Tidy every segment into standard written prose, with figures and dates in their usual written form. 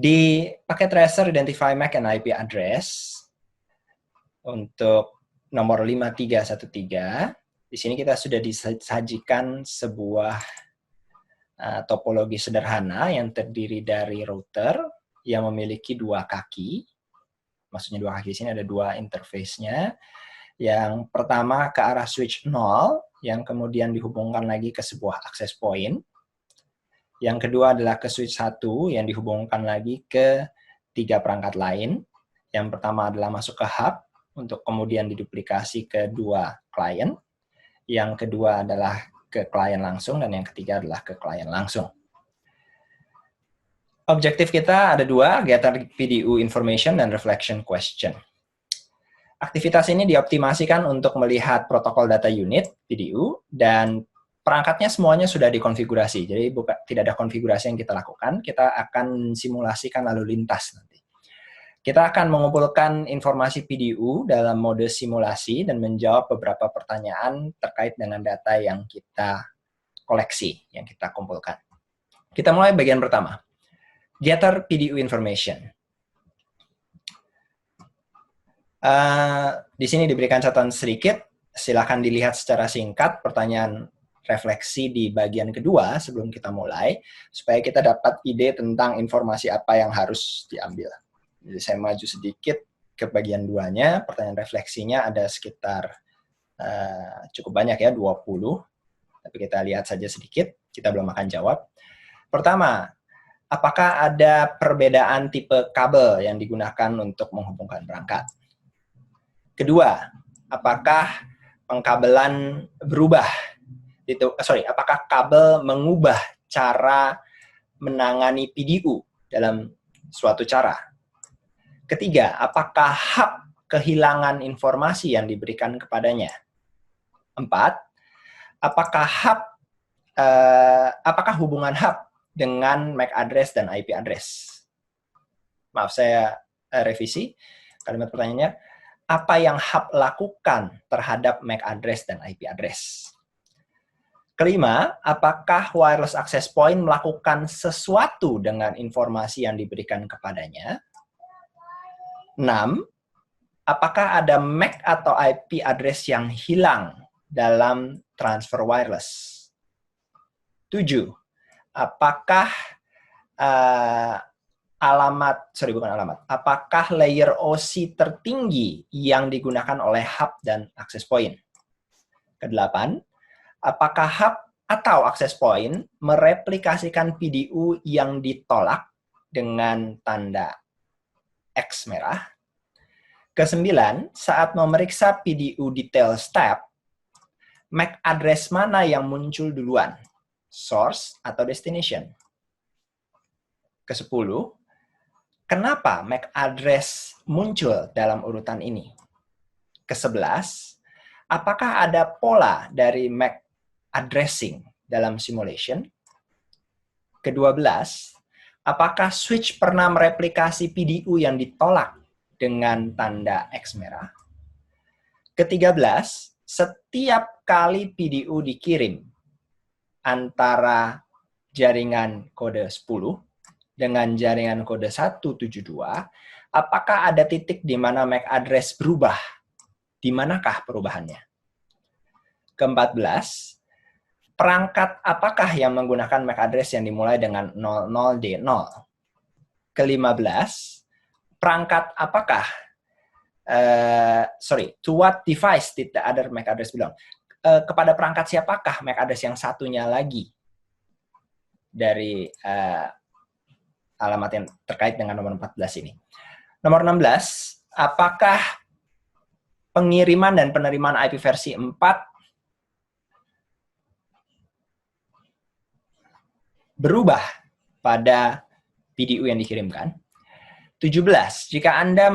Di paket tracer identify MAC and IP address untuk nomor 5313, di sini kita sudah disajikan sebuah topologi sederhana yang terdiri dari router yang memiliki dua kaki. Maksudnya dua kaki, di sini ada dua interface-nya. Yang pertama ke arah switch 0, yang kemudian dihubungkan lagi ke sebuah access point. Yang kedua adalah ke switch 1 yang dihubungkan lagi ke 3 perangkat lain. Yang pertama adalah masuk ke hub untuk kemudian diduplikasi ke 2 klien. Yang kedua adalah ke klien langsung, dan yang ketiga adalah ke klien langsung. Objektif kita ada 2, gather PDU information dan reflection question. Aktivitas ini dioptimasikan untuk melihat protokol data unit, PDU, dan perangkatnya semuanya sudah dikonfigurasi, jadi tidak ada konfigurasi yang kita lakukan, kita akan simulasikan lalu lintas nanti. Kita akan mengumpulkan informasi PDU dalam mode simulasi dan menjawab beberapa pertanyaan terkait dengan data yang kita koleksi, yang kita kumpulkan. Kita mulai bagian pertama, gather PDU information. Di sini diberikan catatan sedikit, silakan dilihat secara singkat pertanyaan refleksi di bagian kedua sebelum kita mulai, supaya kita dapat ide tentang informasi apa yang harus diambil. Jadi saya maju sedikit ke bagian 2-nya, pertanyaan refleksinya ada sekitar cukup banyak ya, 20. Tapi kita lihat saja sedikit, kita belum akan jawab. Pertama, apakah ada perbedaan tipe kabel yang digunakan untuk menghubungkan perangkat? Kedua, apakah pengkabelan berubah? Apakah kabel mengubah cara menangani PDU dalam suatu cara? Ketiga, apakah hub kehilangan informasi yang diberikan kepadanya? 4, apakah hubungan hub dengan MAC address dan IP address? Maaf, saya revisi kalimat pertanyaannya. Apa yang hub lakukan terhadap MAC address dan IP address? Kelima, apakah wireless access point melakukan sesuatu dengan informasi yang diberikan kepadanya? 6, apakah ada MAC atau IP address yang hilang dalam transfer wireless? 7, apakah apakah layer OC tertinggi yang digunakan oleh hub dan access point? Ke-8, apakah hub atau access point mereplikasikan PDU yang ditolak dengan tanda X merah? Ke-9, saat memeriksa PDU detail step, MAC address mana yang muncul duluan? Source atau destination? Ke-10, kenapa MAC address muncul dalam urutan ini? Ke-11, apakah ada pola dari MAC addressing dalam simulation? Ke-12, apakah switch pernah mereplikasi PDU yang ditolak dengan tanda X merah? Ke-13, setiap kali PDU dikirim antara jaringan kode 10 dengan jaringan kode 172, apakah ada titik di mana MAC address berubah? Di manakah perubahannya? Ke-14, perangkat apakah yang menggunakan MAC address yang dimulai dengan 00D0? Ke-15, perangkat apakah, to what device did the other MAC address belong? Kepada perangkat siapakah MAC address yang satunya lagi dari alamat yang terkait dengan nomor 14 ini? Nomor 16, apakah pengiriman dan penerimaan IP versi 4 berubah pada PDU yang dikirimkan? 17, jika Anda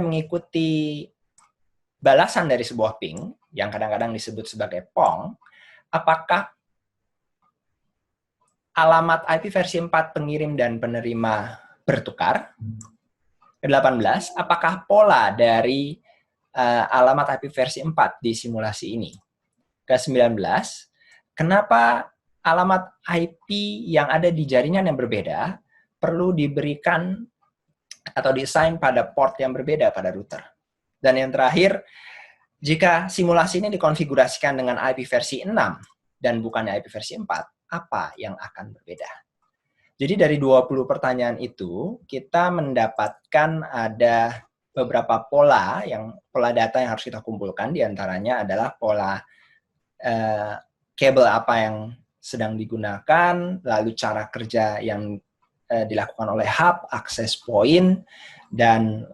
mengikuti balasan dari sebuah ping, yang kadang-kadang disebut sebagai PONG, apakah alamat IP versi 4 pengirim dan penerima bertukar? Ke-18, apakah pola dari alamat IP versi 4 di simulasi ini? Ke-19, kenapa alamat IP yang ada di jaringan yang berbeda perlu diberikan atau di-assign pada port yang berbeda pada router. Dan yang terakhir, jika simulasi ini dikonfigurasikan dengan IP versi 6 dan bukannya IP versi 4, apa yang akan berbeda? Jadi dari 20 pertanyaan itu, kita mendapatkan ada beberapa pola data yang harus kita kumpulkan. Di antaranya adalah pola kabel apa yang sedang digunakan, lalu cara kerja yang dilakukan oleh hub, access point, dan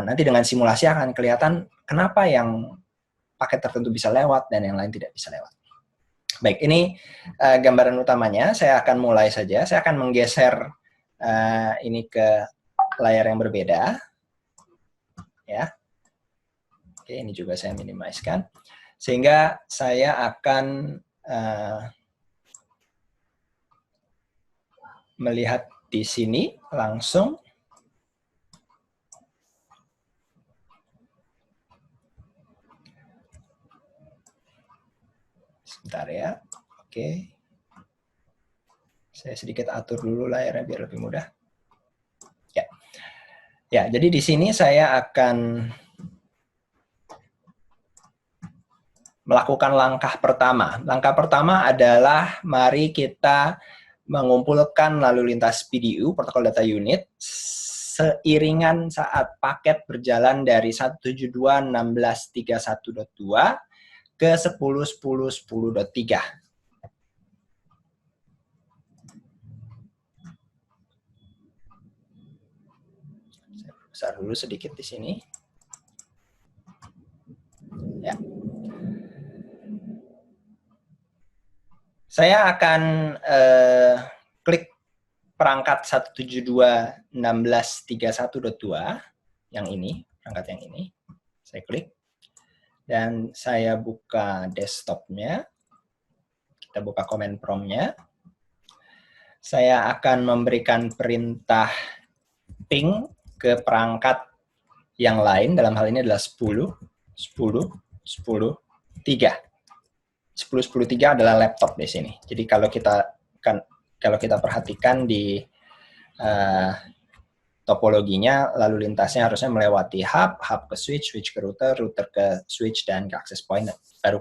nanti dengan simulasi akan kelihatan kenapa yang paket tertentu bisa lewat dan yang lain tidak bisa lewat. Baik, ini gambaran utamanya. Saya akan mulai saja. Saya akan menggeser ini ke layar yang berbeda. Ya. Oke, ini juga saya minimize-kan. Sehingga saya akan melihat di sini langsung. Sebentar ya. Oke. Saya sedikit atur dulu layarnya biar lebih mudah. Ya. Ya, jadi di sini saya akan melakukan langkah pertama. Langkah pertama adalah mari kita mengumpulkan lalu lintas PDU, Protocol Data Unit, seiringan saat paket berjalan dari 172.16.31.2 ke 10.10.10.3. Saya besar dulu sedikit di sini. Ya. Saya akan klik perangkat 172.16.31.2 yang ini, perangkat yang ini. Saya klik. Dan saya buka desktopnya. Kita buka command prompt-nya. Saya akan memberikan perintah ping ke perangkat yang lain. Dalam hal ini adalah 10, 10, 10, 3. 10, 10, 3 adalah laptop di sini. Jadi kalau kita perhatikan di topologinya, lalu lintasnya harusnya melewati hub, hub ke switch, switch ke router, router ke switch, dan ke access point, baru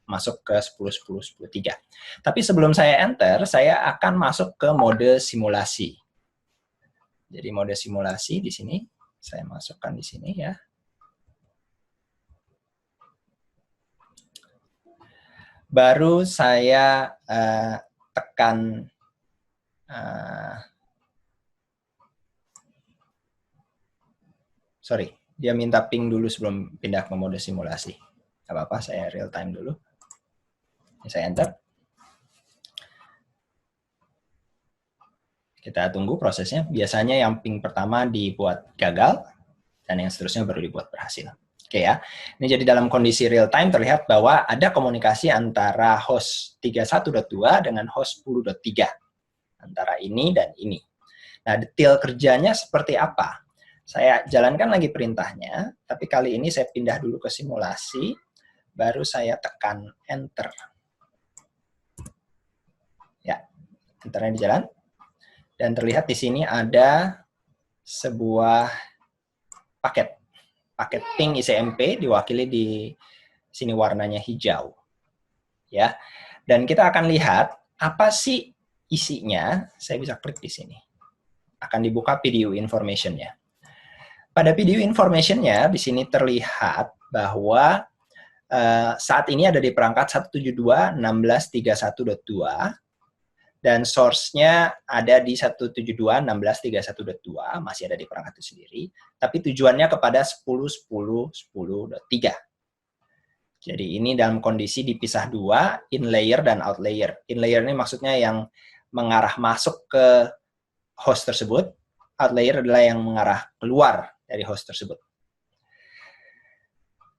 masuk ke 10, 10, 10, 3. Tapi sebelum saya enter, saya akan masuk ke mode simulasi. Jadi mode simulasi di sini, saya masukkan di sini ya. Baru saya tekan sorry, dia minta ping dulu sebelum pindah ke mode simulasi. Gak apa-apa, saya real time dulu. Ini saya enter. Kita tunggu prosesnya. Biasanya yang ping pertama dibuat gagal, dan yang seterusnya baru dibuat berhasil. Oke ya. Ini jadi dalam kondisi real time terlihat bahwa ada komunikasi antara host 31.2 dengan host 10.3. Antara ini dan ini. Nah, detail kerjanya seperti apa? Saya jalankan lagi perintahnya, tapi kali ini saya pindah dulu ke simulasi, baru saya tekan enter. Ya, enternya di jalan. Dan terlihat di sini ada sebuah paket ping ICMP diwakili di sini warnanya hijau. Ya. Dan kita akan lihat apa sih isinya. Saya bisa klik di sini. Akan dibuka PDU information-nya. Pada PDU information-nya di sini terlihat bahwa saat ini ada di perangkat 172.16.31.2 dan source-nya ada di 172.16.31.2, masih ada di perangkat itu sendiri, tapi tujuannya kepada 10.10.10.3. Jadi ini dalam kondisi dipisah dua, in layer dan out layer. In layer ini maksudnya yang mengarah masuk ke host tersebut, out layer adalah yang mengarah keluar dari host tersebut.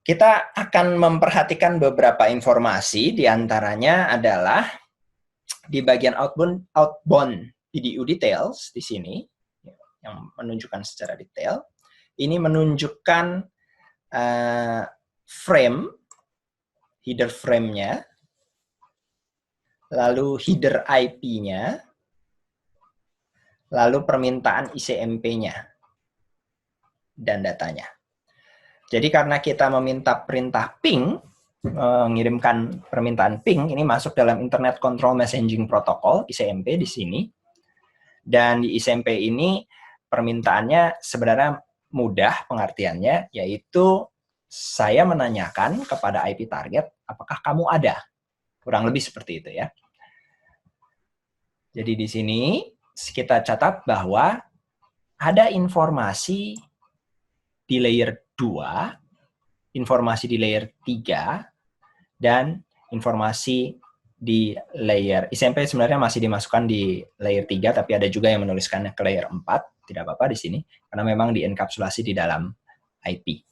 Kita akan memperhatikan beberapa informasi, diantaranya adalah di bagian outbound PDU details di sini, yang menunjukkan secara detail. Ini menunjukkan frame, header frame-nya. lalu header IP-nya, lalu permintaan ICMP-nya, dan datanya. Jadi karena kita meminta perintah ping, mengirimkan permintaan ping, ini masuk dalam Internet Control Messaging Protocol, ICMP di sini. Dan di ICMP ini permintaannya sebenarnya mudah pengertiannya, yaitu saya menanyakan kepada IP target, apakah kamu ada? Kurang lebih seperti itu ya. Jadi di sini kita catat bahwa ada informasi di layer 2, informasi di layer 3, dan informasi di layer ICMP sebenarnya masih dimasukkan di layer 3, tapi ada juga yang menuliskannya ke layer 4, tidak apa-apa di sini, karena memang dienkapsulasi di dalam IP.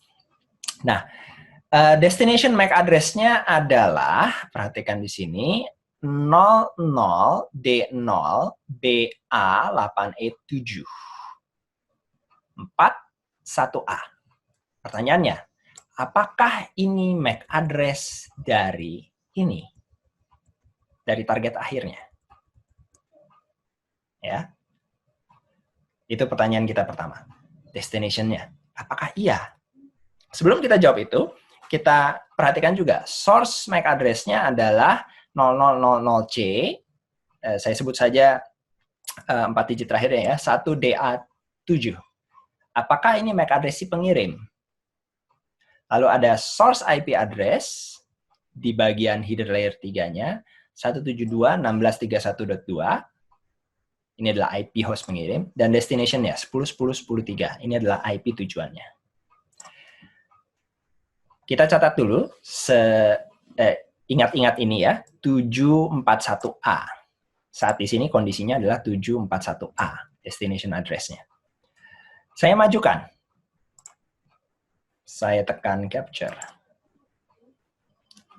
Nah, destination MAC address-nya adalah, perhatikan di sini, 00D0BA8E7 41A. Pertanyaannya, apakah ini MAC address dari ini? Dari target akhirnya? Ya. Itu pertanyaan kita pertama. Destination-nya. Apakah iya? Sebelum kita jawab itu, kita perhatikan juga source MAC address-nya adalah 0000C. Saya sebut saja 4 digit terakhirnya ya, 1DA7. Apakah ini MAC address si pengirim? Lalu ada source IP address di bagian header layer 3-nya, 172.16.31.2. Ini adalah IP host pengirim. Dan destination-nya 10.10.10.3. Ini adalah IP tujuannya. Kita catat dulu, ingat-ingat ini ya, 741A. Saat di sini kondisinya adalah 741A, destination address-nya. Saya majukan. Saya tekan capture.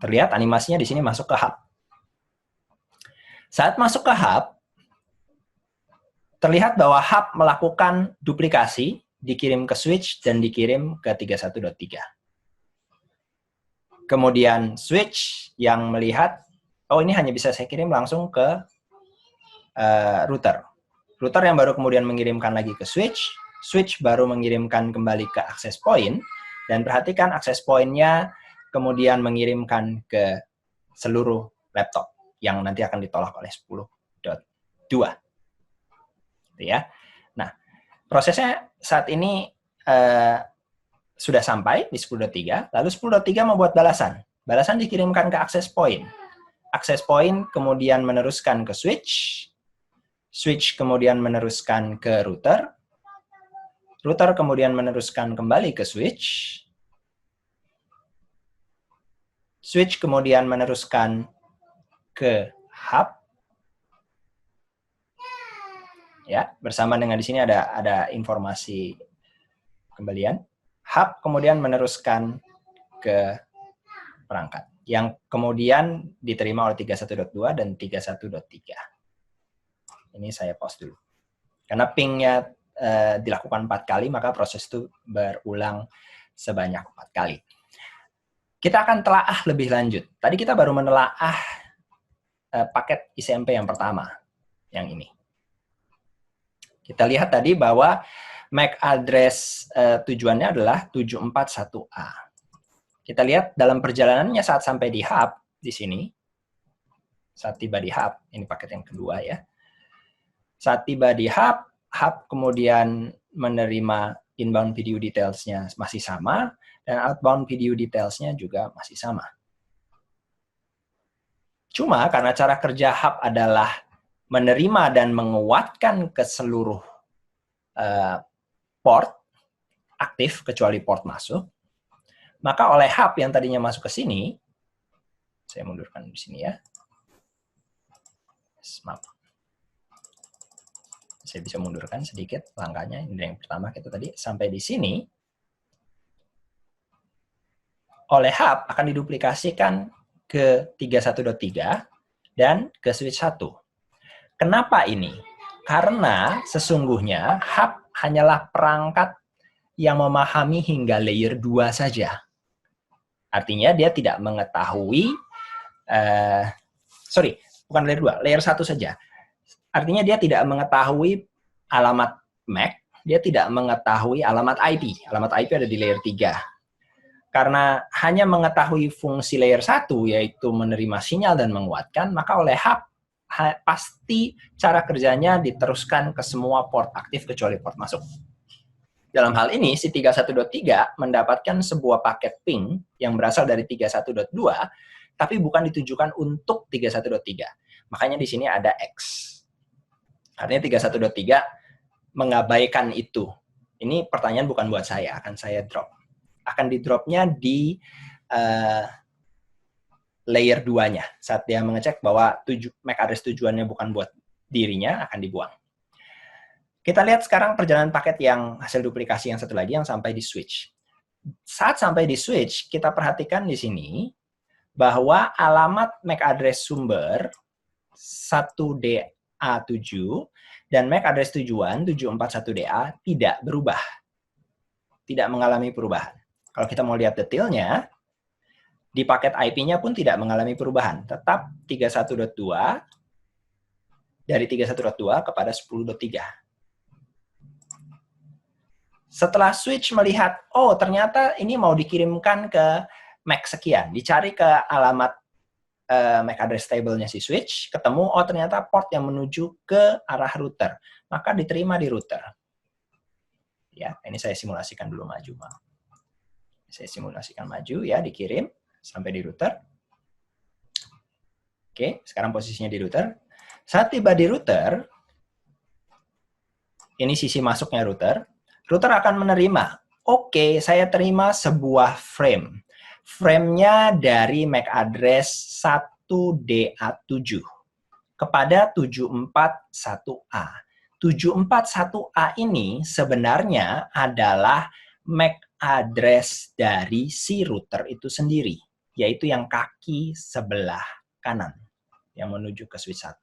Terlihat animasinya di sini masuk ke hub. Saat masuk ke hub, terlihat bahwa hub melakukan duplikasi, dikirim ke switch dan dikirim ke 31.3. Kemudian switch yang melihat, oh ini hanya bisa saya kirim langsung ke router. Router yang baru kemudian mengirimkan lagi ke switch, switch baru mengirimkan kembali ke access point, dan perhatikan access point-nya kemudian mengirimkan ke seluruh laptop yang nanti akan ditolak oleh 10.2. Ya. Nah, prosesnya saat ini sudah sampai di 10.3, lalu 10.3 membuat balasan. Balasan dikirimkan ke access point. Access point kemudian meneruskan ke switch, switch kemudian meneruskan ke router, router kemudian meneruskan kembali ke switch, switch kemudian meneruskan ke hub. Ya, bersama dengan di sini ada informasi kembalian. Hub kemudian meneruskan ke perangkat yang kemudian diterima oleh 31.2 dan 31.3. Ini saya pause dulu. Karena pingnya dilakukan 4 kali, maka proses itu berulang sebanyak 4 kali. Kita akan telaah lebih lanjut. Tadi kita baru menelaah paket ICMP yang pertama, yang ini. Kita lihat tadi bahwa MAC address tujuannya adalah 741A. Kita lihat dalam perjalanannya saat sampai di hub, di sini, saat tiba di hub, ini paket yang kedua ya. Saat tiba di hub, hub kemudian menerima inbound video details-nya masih sama, dan outbound video details-nya juga masih sama. Cuma karena cara kerja hub adalah menerima dan menguatkan ke seluruh port aktif, kecuali port masuk, maka oleh hub yang tadinya masuk ke sini, saya mundurkan di sini ya. Maaf. Saya bisa mundurkan sedikit langkahnya. Ini yang pertama kita tadi. Sampai di sini, oleh hub akan diduplikasikan ke 31.3 dan ke switch 1. Kenapa ini? Karena sesungguhnya hub hanyalah perangkat yang memahami hingga layer 2 saja. Artinya dia tidak mengetahui, bukan layer 2, layer 1 saja. Artinya dia tidak mengetahui alamat MAC, dia tidak mengetahui alamat IP. Alamat IP ada di layer 3. Karena hanya mengetahui fungsi layer 1, yaitu menerima sinyal dan menguatkan, maka oleh hub pasti cara kerjanya diteruskan ke semua port aktif kecuali port masuk. Dalam hal ini, si 31.3 mendapatkan sebuah paket ping yang berasal dari 31.2, tapi bukan ditujukan untuk 31.3. Makanya di sini ada X. Artinya 31.3 mengabaikan itu. Ini pertanyaan bukan buat saya, akan saya drop. Akan di-dropnya di layer 2-nya. Saat dia mengecek bahwa MAC address tujuannya bukan buat dirinya, akan dibuang. Kita lihat sekarang perjalanan paket yang hasil duplikasi yang satu lagi yang sampai di switch. Saat sampai di switch, kita perhatikan di sini bahwa alamat MAC address sumber 1DA7 dan MAC address tujuan 741DA tidak berubah. Tidak mengalami perubahan. Kalau kita mau lihat detailnya, di paket IP-nya pun tidak mengalami perubahan. Tetap 31.2 dari 31.2 kepada 10.3. Setelah switch melihat, oh ternyata ini mau dikirimkan ke MAC sekian. Dicari ke alamat MAC address table-nya si switch, ketemu, oh ternyata port yang menuju ke arah router. Maka diterima di router. Ya, ini saya simulasikan dulu maju. Saya simulasikan maju, ya, dikirim sampai di router. Oke, sekarang posisinya di router. Saat tiba di router, ini sisi masuknya router. Router akan menerima, oke, saya terima sebuah frame. Frame-nya dari MAC address 1DA7 kepada 741A. 741A ini sebenarnya adalah MAC address dari si router itu sendiri, yaitu yang kaki sebelah kanan yang menuju ke switch 1.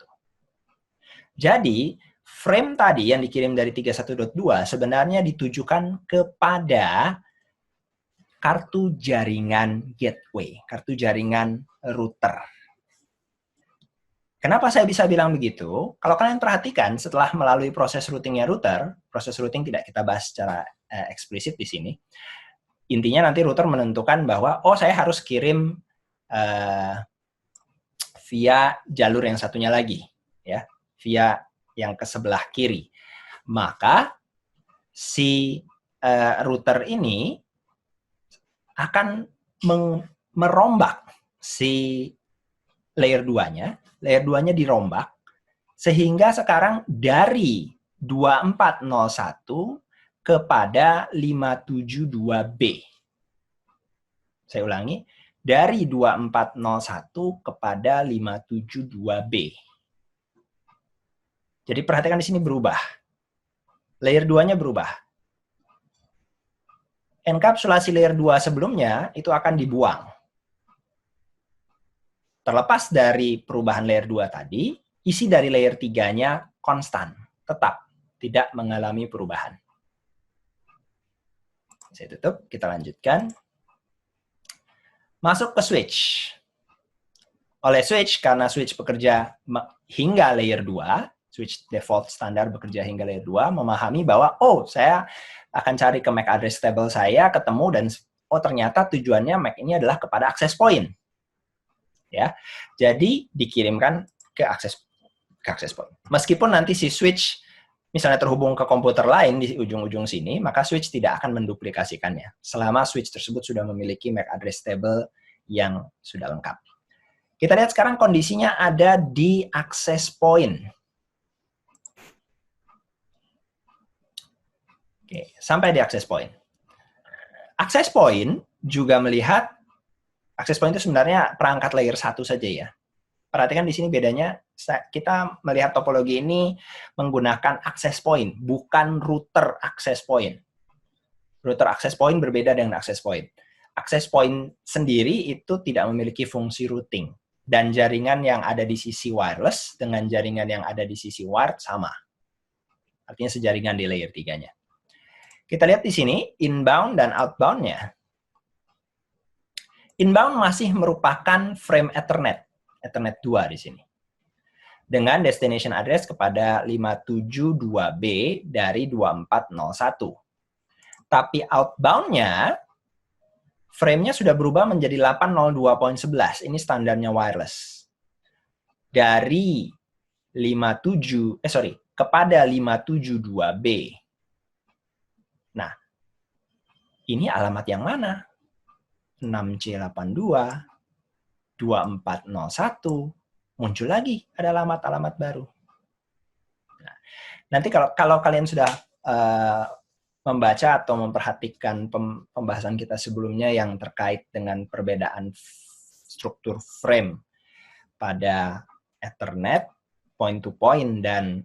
Jadi, frame tadi yang dikirim dari 31.2 sebenarnya ditujukan kepada kartu jaringan gateway, kartu jaringan router. Kenapa saya bisa bilang begitu? Kalau kalian perhatikan, setelah melalui proses routingnya router, proses routing tidak kita bahas secara eksplisit di sini. Intinya nanti router menentukan bahwa, oh saya harus kirim via jalur yang satunya lagi, ya, via yang ke sebelah kiri. Maka si router ini akan merombak si layer 2-nya, layer 2-nya dirombak, sehingga sekarang dari 2401 kepada 572B. Saya ulangi, dari 2401 kepada 572B. Jadi perhatikan di sini berubah. Layer 2-nya berubah. Enkapsulasi layer 2 sebelumnya itu akan dibuang. Terlepas dari perubahan layer 2 tadi, isi dari layer 3-nya konstan, tetap tidak mengalami perubahan. Saya tutup, kita lanjutkan. Masuk ke switch. Oleh switch, karena switch bekerja hingga layer 2, switch default standar bekerja hingga layer 2, memahami bahwa, oh, saya akan cari ke MAC address table saya, ketemu, dan oh, ternyata tujuannya MAC ini adalah kepada access point. Ya, jadi dikirimkan ke access point. Meskipun nanti si switch misalnya terhubung ke komputer lain di ujung-ujung sini, maka switch tidak akan menduplikasikannya selama switch tersebut sudah memiliki MAC address table yang sudah lengkap. Kita lihat sekarang kondisinya ada di access point. Oke, sampai di access point. Access point juga melihat, access point itu sebenarnya perangkat layer 1 saja ya. Perhatikan di sini bedanya, kita melihat topologi ini menggunakan access point, bukan router access point. Router access point berbeda dengan access point. Access point sendiri itu tidak memiliki fungsi routing. Dan jaringan yang ada di sisi wireless dengan jaringan yang ada di sisi wired sama. Artinya sejaringan di layer 3-nya. Kita lihat di sini, inbound dan outbound-nya. Inbound masih merupakan frame Ethernet. Ethernet 2 di sini. dengan destination address kepada 572B dari 2401. Tapi outbound-nya, frame-nya sudah berubah menjadi 802.11. Ini standarnya wireless. Dari kepada 572B. Nah, ini alamat yang mana? 6C82, 2401, muncul lagi ada alamat-alamat baru. Nah, nanti kalau kalian sudah membaca atau memperhatikan pembahasan kita sebelumnya yang terkait dengan perbedaan struktur frame pada Ethernet, point-to-point, dan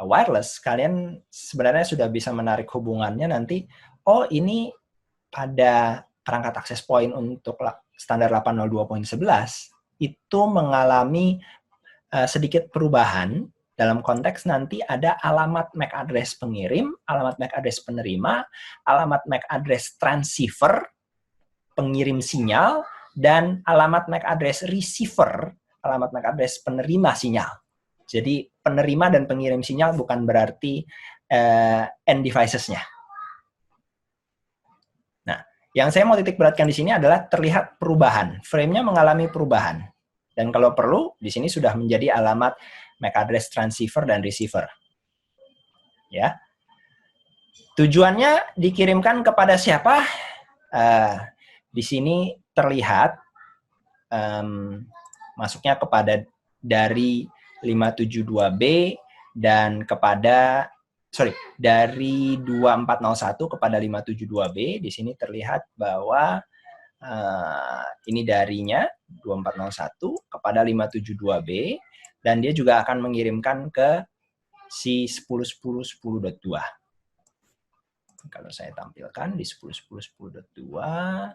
wireless, kalian sebenarnya sudah bisa menarik hubungannya nanti, oh ini pada perangkat access point untuk standar 802.11 itu mengalami sedikit perubahan dalam konteks nanti ada alamat MAC address pengirim, alamat MAC address penerima, alamat MAC address transceiver, pengirim sinyal, dan alamat MAC address receiver, alamat MAC address penerima sinyal. Jadi penerima dan pengirim sinyal bukan berarti end devices-nya. Nah, yang saya mau titik beratkan di sini adalah terlihat perubahan. Frame-nya mengalami perubahan. Dan kalau perlu, di sini sudah menjadi alamat MAC address transceiver dan receiver. Ya. Tujuannya dikirimkan kepada siapa? Di sini terlihat masuknya kepada dari 572B dan kepada dari 2401 kepada 572B. Di sini terlihat bahwa ini darinya 2401 kepada 572B, dan dia juga akan mengirimkan ke si 10.10.10.2. Kalau saya tampilkan di 10.10.10.2,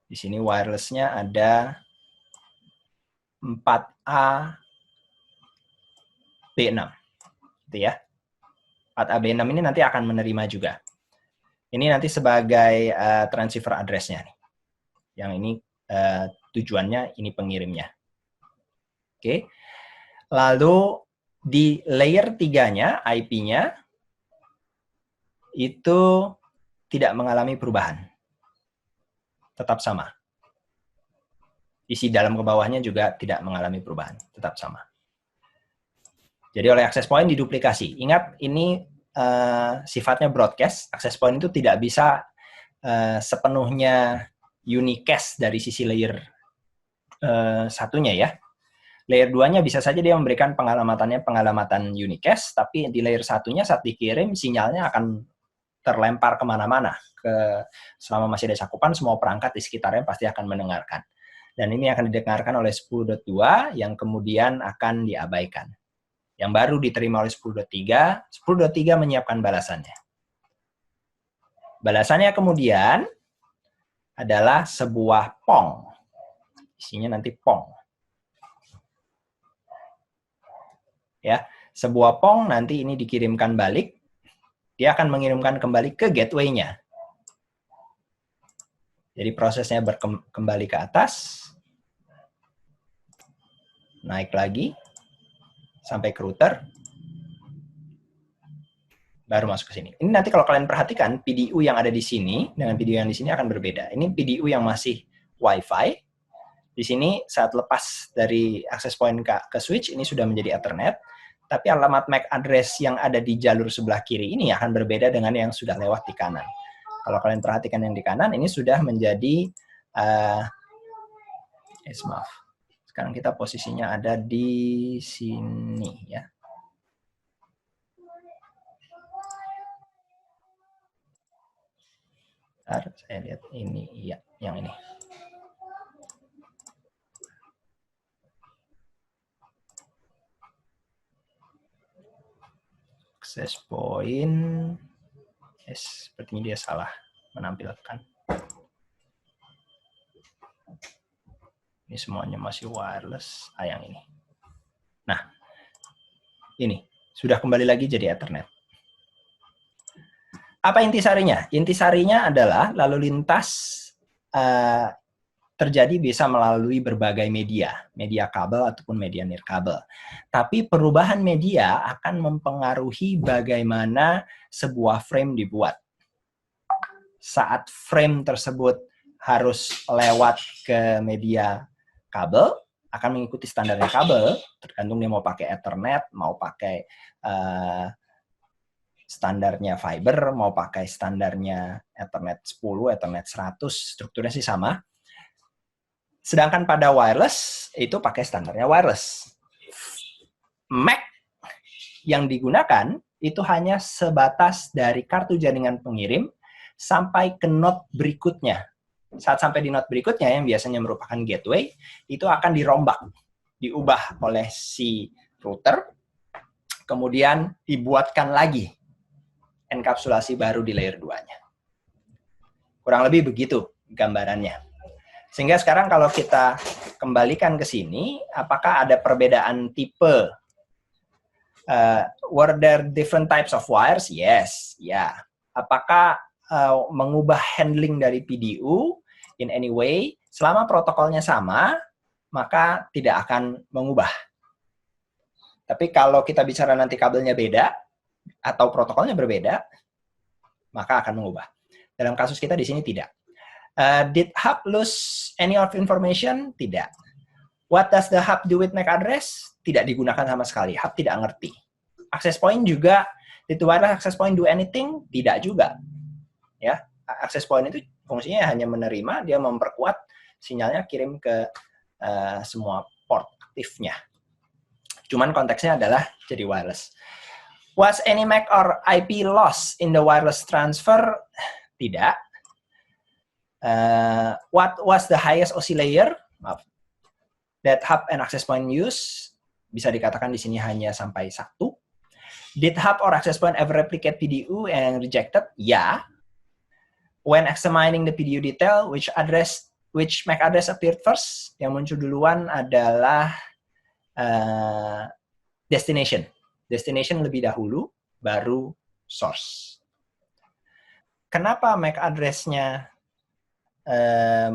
di sini wireless-nya ada 4A B6. Gitu ya. 4A B6 ini nanti akan menerima juga. Ini nanti sebagai transceiver address-nya nih. Yang ini tujuannya ini pengirimnya. Oke. Lalu di layer 3-nya, IP-nya itu tidak mengalami perubahan. Tetap sama. Isi dalam ke bawahnya juga tidak mengalami perubahan. Tetap sama. Jadi oleh access point diduplikasi. Ingat, ini sifatnya broadcast. Access point itu tidak bisa sepenuhnya unicast dari sisi layer satunya ya. Layer 2-nya bisa saja dia memberikan pengalamatan unicast, tapi di layer satunya saat dikirim sinyalnya akan terlempar kemana-mana. Selama masih ada cakupan, semua perangkat di sekitarnya pasti akan mendengarkan. Dan ini akan didengarkan oleh 10.2 yang kemudian akan diabaikan. Yang baru diterima oleh 10.3, 10.3 menyiapkan balasannya. Balasannya kemudian adalah sebuah PONG. Isinya nanti PONG. Ya, sebuah PONG nanti ini dikirimkan balik, dia akan mengirimkan kembali ke gateway-nya. Jadi prosesnya kembali ke atas, naik lagi, sampai ke router, baru masuk ke sini. Ini nanti kalau kalian perhatikan, PDU yang ada di sini dengan PDU yang di sini akan berbeda. Ini PDU yang masih Wi-Fi. Di sini saat lepas dari access point ke switch, ini sudah menjadi Ethernet. Tapi alamat MAC address yang ada di jalur sebelah kiri ini akan berbeda dengan yang sudah lewat di kanan. Kalau kalian perhatikan yang di kanan, ini sudah menjadi, maaf, sekarang kita posisinya ada di sini ya. Bentar, saya lihat ini, iya, yang ini. Access point, sepertinya dia salah menampilkan. Ini semuanya masih wireless, yang ini. Nah, ini sudah kembali lagi jadi Ethernet. Apa intisarinya? Intisarinya adalah lalu lintas terjadi bisa melalui berbagai media, media kabel ataupun media nirkabel. Tapi perubahan media akan mempengaruhi bagaimana sebuah frame dibuat. Saat frame tersebut harus lewat ke media kabel, akan mengikuti standarnya kabel, tergantung dia mau pakai Ethernet, mau pakai standarnya fiber, mau pakai standarnya Ethernet 10, Ethernet 100, strukturnya sih sama. Sedangkan pada wireless, itu pakai standarnya wireless. MAC yang digunakan itu hanya sebatas dari kartu jaringan pengirim sampai ke node berikutnya. Saat sampai di node berikutnya, yang biasanya merupakan gateway, itu akan dirombak, diubah oleh si router, kemudian dibuatkan lagi enkapsulasi baru di layer 2-nya. Kurang lebih begitu gambarannya. Sehingga sekarang kalau kita kembalikan ke sini, apakah ada perbedaan tipe? Were there different types of wires? Yes, ya. Apakah mengubah handling dari PDU in any way? Selama protokolnya sama, maka tidak akan mengubah. Tapi kalau kita bicara nanti kabelnya beda, atau protokolnya berbeda, maka akan mengubah. Dalam kasus kita di sini tidak. Did hub lose any of information? Tidak. What does the hub do with MAC address? Tidak digunakan sama sekali. Hub tidak ngerti. Access point juga, did the wireless access point do anything? Tidak juga. Ya, access point itu fungsinya hanya menerima, dia memperkuat sinyalnya kirim ke semua port aktifnya. Cuman konteksnya adalah jadi wireless. Was any MAC or IP lost in the wireless transfer? Tidak. What was the highest OSI layer that hub and access point use? Bisa dikatakan di sini hanya sampai 1. Did hub or access point ever replicate PDU and rejected? Ya. When examining the PDU detail, which MAC address appeared first? Yang muncul duluan adalah destination. Destination lebih dahulu, baru source. Kenapa MAC address-nya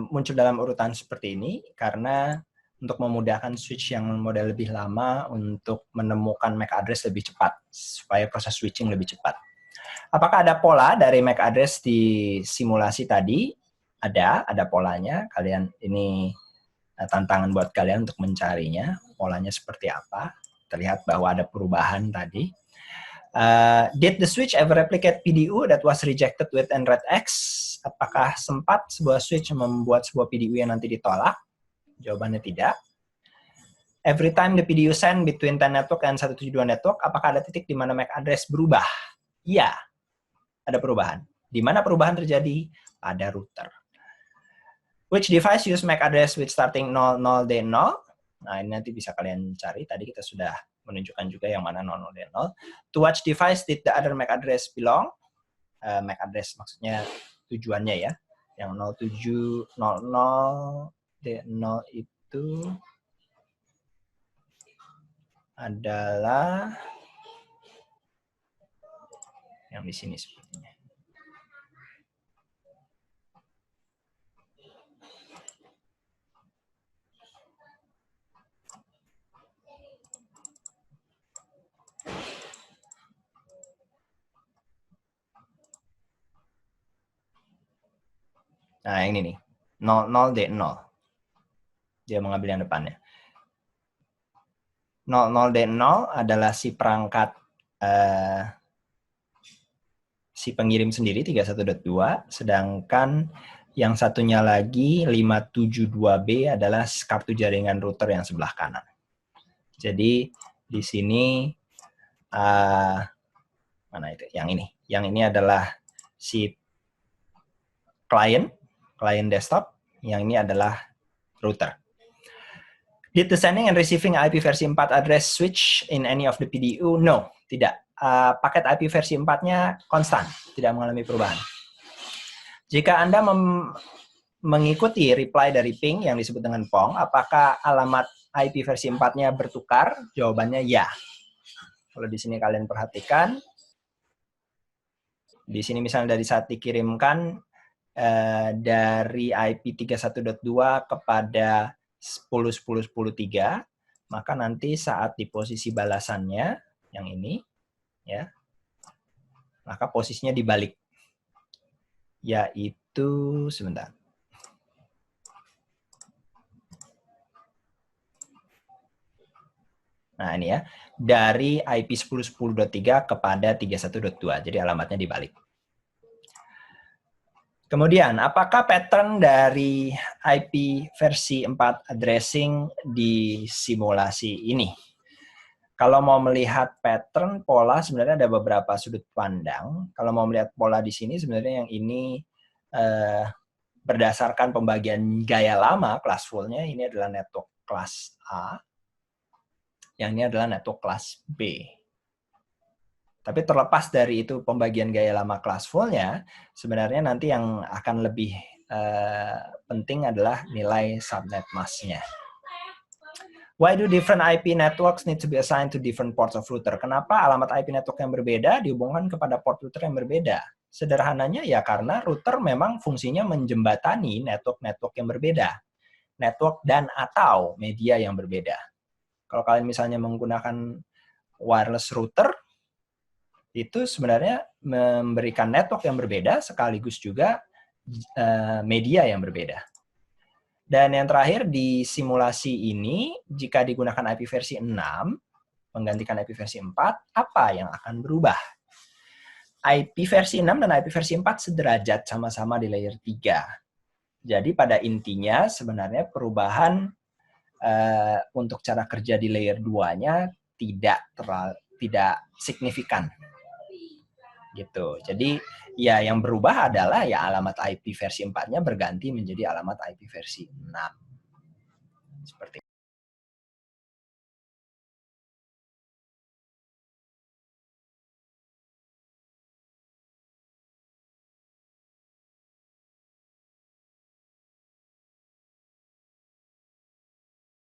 muncul dalam urutan seperti ini? Karena untuk memudahkan switch yang model lebih lama untuk menemukan MAC address lebih cepat, supaya proses switching lebih cepat. Apakah ada pola dari MAC address di simulasi tadi? Ada polanya. Kalian ini tantangan buat kalian untuk mencarinya. Polanya seperti apa? Terlihat bahwa ada perubahan tadi. Did the switch ever replicate PDU that was rejected with NRED-X? Apakah sempat sebuah switch membuat sebuah PDU yang nanti ditolak? Jawabannya tidak. Every time the PDU send between 10 network and 172 network, apakah ada titik di mana MAC address berubah? Iya, ada perubahan. Di mana perubahan terjadi? Pada router. Which device use MAC address with starting 00D0? Nah, ini nanti bisa kalian cari. Tadi kita sudah menunjukkan juga yang mana 00D0. To which device did the other MAC address belong? MAC address maksudnya tujuannya ya. Yang 0700D0 itu adalah yang di sini sepertinya. Nah, ini nih. 00D0. Dia mengambil yang depannya. 00D0 adalah si perangkat si pengirim sendiri 31.2, sedangkan yang satunya lagi 572B adalah kartu jaringan router yang sebelah kanan. Jadi di sini mana itu? Yang ini. Yang ini adalah si client desktop, yang ini adalah router. Did the sending and receiving IP versi 4 address switch in any of the PDU? No, tidak. Paket IP versi 4-nya konstan, tidak mengalami perubahan. Jika Anda mengikuti reply dari ping yang disebut dengan PONG, apakah alamat IP versi 4-nya bertukar? Jawabannya ya. Kalau di sini kalian perhatikan, di sini misalnya dari saat dikirimkan, dari IP 31.2 kepada 10.10.10.3, maka nanti saat di posisi balasannya, yang ini, ya, maka posisinya dibalik. Yaitu, sebentar. Nah, ini ya, dari IP 10.10.3 kepada 31.2, jadi alamatnya dibalik. Kemudian, apakah pattern dari IP versi 4 addressing di simulasi ini? Kalau mau melihat pattern, pola sebenarnya ada beberapa sudut pandang. Kalau mau melihat pola di sini, sebenarnya yang ini berdasarkan pembagian gaya lama, classful-nya, ini adalah network kelas A. Yang ini adalah network kelas B. Tapi terlepas dari itu pembagian gaya lama classful-nya, sebenarnya nanti yang akan lebih penting adalah nilai subnet mask-nya. Why do different IP networks need to be assigned to different ports of router? Kenapa alamat IP network yang berbeda dihubungkan kepada port router yang berbeda? Sederhananya ya karena router memang fungsinya menjembatani network-network yang berbeda. Network dan atau media yang berbeda. Kalau kalian misalnya menggunakan wireless router, itu sebenarnya memberikan network yang berbeda sekaligus juga media yang berbeda. Dan yang terakhir di simulasi ini, jika digunakan IP versi 6, menggantikan IP versi 4, apa yang akan berubah? IP versi 6 dan IP versi 4 sederajat sama-sama di layer 3. Jadi pada intinya sebenarnya perubahan untuk cara kerja di layer 2-nya tidak signifikan. Gitu. Jadi ya yang berubah adalah ya alamat IP versi 4-nya berganti menjadi alamat IP versi 6. Seperti